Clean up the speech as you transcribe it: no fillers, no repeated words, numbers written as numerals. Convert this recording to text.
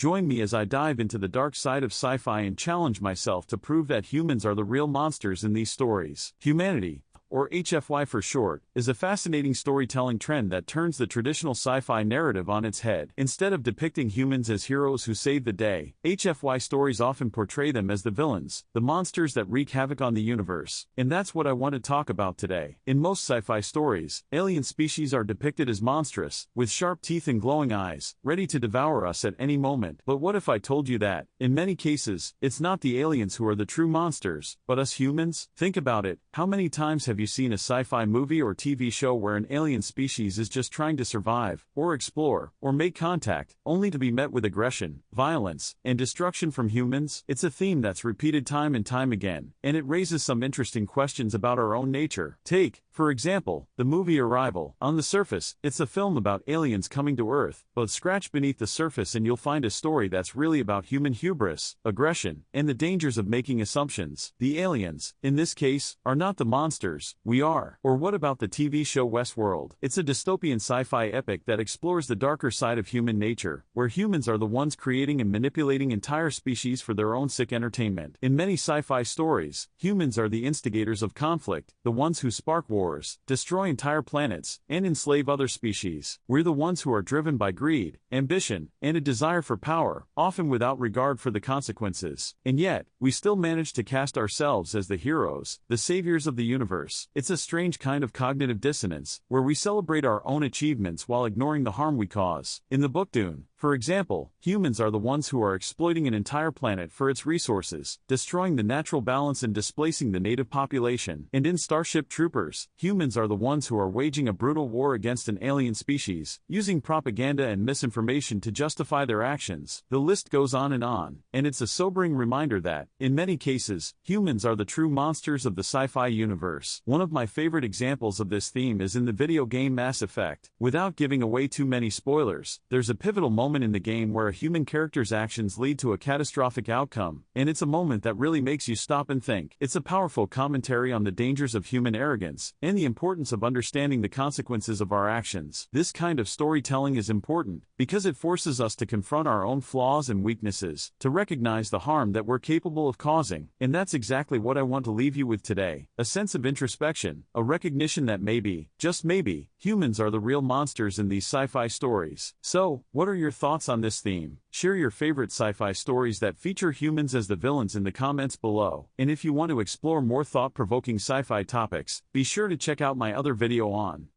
Join me as I dive into the dark side of sci-fi and challenge myself to prove that humans are the real monsters in these stories. Humanity, or HFY for short, is a fascinating storytelling trend that turns the traditional sci-fi narrative on its head. Instead of depicting humans as heroes who save the day, HFY stories often portray them as the villains, the monsters that wreak havoc on the universe. And that's what I want to talk about today. In most sci-fi stories, alien species are depicted as monstrous, with sharp teeth and glowing eyes, ready to devour us at any moment. But what if I told you that, in many cases, it's not the aliens who are the true monsters, but us humans? Think about it. How many times have you seen a sci-fi movie or TV show where an alien species is just trying to survive, or explore, or make contact, only to be met with aggression, violence, and destruction from humans? It's a theme that's repeated time and time again, and it raises some interesting questions about our own nature. Take, for example, the movie Arrival. On the surface, it's a film about aliens coming to Earth, but scratch beneath the surface and you'll find a story that's really about human hubris, aggression, and the dangers of making assumptions. The aliens, in this case, are not the monsters, we are. Or what about the TV show Westworld? It's a dystopian sci-fi epic that explores the darker side of human nature, where humans are the ones creating and manipulating entire species for their own sick entertainment. In many sci-fi stories, humans are the instigators of conflict, the ones who spark wars, destroy entire planets, and enslave other species. We're the ones who are driven by greed, ambition, and a desire for power, often without regard for the consequences. And yet, we still manage to cast ourselves as the heroes, the saviors of the universe. It's a strange kind of cognitive dissonance, where we celebrate our own achievements while ignoring the harm we cause. In the book Dune, for example, humans are the ones who are exploiting an entire planet for its resources, destroying the natural balance and displacing the native population. And in Starship Troopers, humans are the ones who are waging a brutal war against an alien species, using propaganda and misinformation to justify their actions. The list goes on, and it's a sobering reminder that, in many cases, humans are the true monsters of the sci-fi universe. One of my favorite examples of this theme is in the video game Mass Effect. Without giving away too many spoilers, there's a pivotal moment in the game where a human character's actions lead to a catastrophic outcome, and it's a moment that really makes you stop and think. It's a powerful commentary on the dangers of human arrogance, and the importance of understanding the consequences of our actions. This kind of storytelling is important, because it forces us to confront our own flaws and weaknesses, to recognize the harm that we're capable of causing. And that's exactly what I want to leave you with today. A sense of introspection, a recognition that maybe, just maybe, humans are the real monsters in these sci-fi stories. So, what are your thoughts on this theme? Share your favorite sci-fi stories that feature humans as the villains in the comments below. And if you want to explore more thought-provoking sci-fi topics, be sure to check out my other video on